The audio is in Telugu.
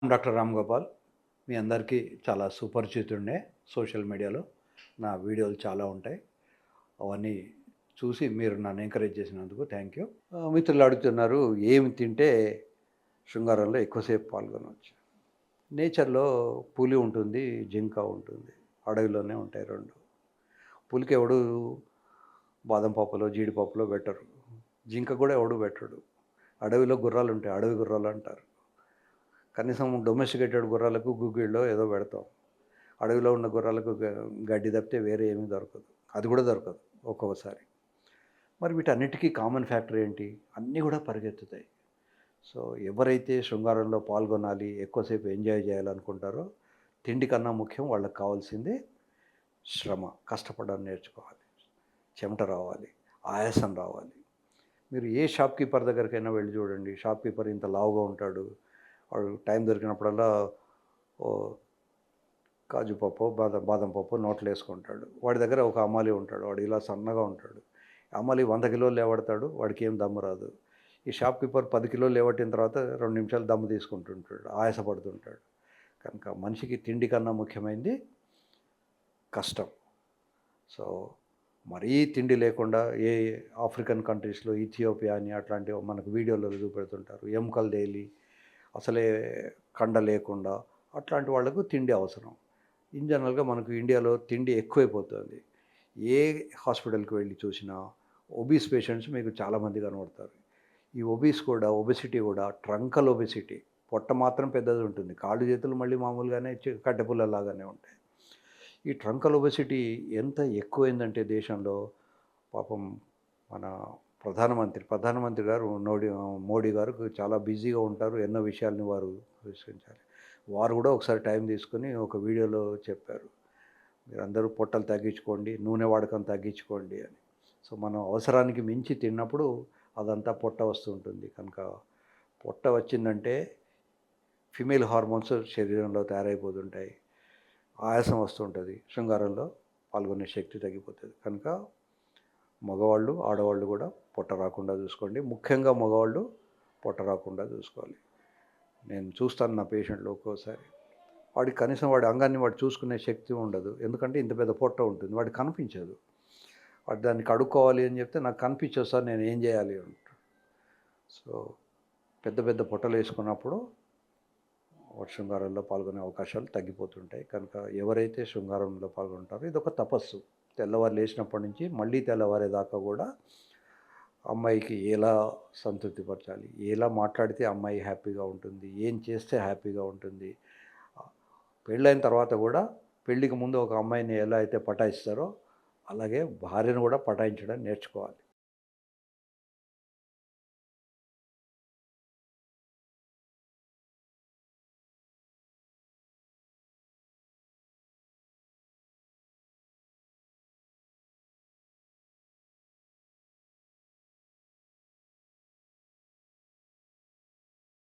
డాక్టర్ రామ్ గోపాల్. మీ అందరికీ చాలా సుపరిచితుడినే సోషల్ మీడియాలో. నా వీడియోలు చాలా ఉంటాయి. అవన్నీ చూసి మీరు నన్ను ఎంకరేజ్ చేసినందుకు థ్యాంక్ యూ. మిత్రులు అడుగుతున్నారు, ఏమి తింటే శృంగారంలో ఎక్కువసేపు పాల్గొనవచ్చు? నేచర్‌లో పులి ఉంటుంది, జింక ఉంటుంది. అడవిలోనే ఉంటాయి 2. పులికి ఎవడు బాదం పప్పులో, జీడిపప్పులో పెట్టరు. జింక కూడా ఎవడు పెట్టడు. అడవిలో గుర్రాలుంటాయి, అడవి గుర్రాలంటారు. కనీసం డొమెస్టికేటెడ్ గుర్రాలకు గుగ్గిళ్ళో ఏదో పెడతాం. అడవిలో ఉన్న గుర్రాలకు గడ్డి తప్పితే వేరే ఏమీ దొరకదు. అది కూడా దొరకదు ఒక్కొక్కసారి. మరి వీటన్నిటికీ కామన్ ఫ్యాక్టర్ ఏంటి? అన్నీ కూడా పరిగెత్తుతాయి. సో, ఎవరైతే శృంగారంలో పాల్గొనాలి, ఎక్కువసేపు ఎంజాయ్ చేయాలనుకుంటారో, తిండి కన్నా ముఖ్యం వాళ్ళకి కావాల్సింది శ్రమ. కష్టపడడం నేర్చుకోవాలి. చెమట రావాలి, ఆయాసం రావాలి. మీరు ఏ షాప్ కీపర్ దగ్గరికైనా వెళ్ళి చూడండి. షాప్ కీపర్ ఇంత లావుగా ఉంటాడు. వాడు టైం దొరికినప్పుడల్లా ఓ కాజు పప్పో, బాదం పప్పో నోట్లో వేసుకుంటాడు. వాడి దగ్గర ఒక హమాలి ఉంటాడు. వాడు ఇలా సన్నగా ఉంటాడు. హమాలి 100 కిలోలు లేవడతాడు. వాడికి ఏం దమ్ము రాదు. ఈ షాప్ కీపర్ 10 కిలోలు లేవట్టిన తర్వాత 2 నిమిషాలు దమ్ము తీసుకుంటుంటాడు. ఆయాసపడుతుంటాడు. కనుక మనిషికి తిండి కన్నా ముఖ్యమైనది కష్టం. సో, మరీ తిండి లేకుండా ఆఫ్రికన్ కంట్రీస్‌లో ఇథియోపియా అని అట్లాంటివి మనకు వీడియోలలో చూపెడుతుంటారు. ఎముకలు తేలి అసలే కండ లేకుండా అట్లాంటి వాళ్ళకు తిండి అవసరం. ఇన్ జనరల్‌గా మనకు ఇండియాలో తిండి ఎక్కువైపోతుంది. ఏ హాస్పిటల్‌కి వెళ్ళి చూసినా ఒబీస్ పేషెంట్స్ మీకు చాలామంది కనబడతారు. ఈ ఒబెసిటీ కూడా ట్రంకల్ ఒబెసిటీ. పొట్ట మాత్రం పెద్దది ఉంటుంది. కాళ్ళు చేతులు మళ్ళీ మామూలుగానే కట్టెపుల్లలాగానే ఉంటాయి. ఈ ట్రంకల్ ఒబెసిటీ ఎంత ఎక్కువైందంటే దేశంలో, పాపం మన ప్రధానమంత్రి గారు మోడీ గారు చాలా బిజీగా ఉంటారు. ఎన్నో విషయాల్ని వారు పరిష్కరించాలి. వారు కూడా ఒకసారి టైం తీసుకొని ఒక వీడియోలో చెప్పారు. మీరందరూ పొట్టలు తగ్గించుకోండి, నూనె వాడకం తగ్గించుకోండి అని. సో, మనం అవసరానికి మించి తిన్నప్పుడు అదంతా పొట్ట వస్తుంటుంది. కనుక పొట్ట వచ్చిందంటే ఫిమేల్ హార్మోన్స్ శరీరంలో తయారైపోతుంటాయి. ఆయాసం వస్తుంటుంది. శృంగారంలో పాల్గొనే శక్తి తగ్గిపోతుంది. కనుక మగవాళ్ళు, ఆడవాళ్ళు కూడా పొట్ట రాకుండా చూసుకోండి. ముఖ్యంగా మగవాళ్ళు పొట్ట రాకుండా చూసుకోవాలి. నేను చూస్తాను నా పేషెంట్లు ఒక్కోసారి. వాడికి కనీసం వాడి అంగాన్ని వాడు చూసుకునే శక్తి ఉండదు. ఎందుకంటే ఇంత పెద్ద పొట్ట ఉంటుంది. వాడికి కనిపించదు. వాడు దాన్ని కడుక్కోవాలి అని చెప్తే నాకు కనిపించదు సార్, నేను ఏం చేయాలి అంటాడు. సో, పెద్ద పెద్ద పొట్టలు వేసుకున్నప్పుడు శృంగారంలో పాల్గొనే అవకాశాలు తగ్గిపోతుంటాయి. కనుక ఎవరైతే శృంగారంలో పాల్గొంటారో ఇదొక తపస్సు. తెల్లవారు లేచినప్పటి నుంచి మళ్ళీ తెల్లవారేదాకా కూడా అమ్మాయికి ఎలా సంతృప్తిపరచాలి, ఎలా మాట్లాడితే అమ్మాయి హ్యాపీగా ఉంటుంది, ఏం చేస్తే హ్యాపీగా ఉంటుంది. పెళ్ళైన తర్వాత కూడా పెళ్ళికి ముందు ఒక అమ్మాయిని ఎలా అయితే పటాయిస్తారో అలాగే భార్యను కూడా పటాయించడం నేర్చుకోవాలి.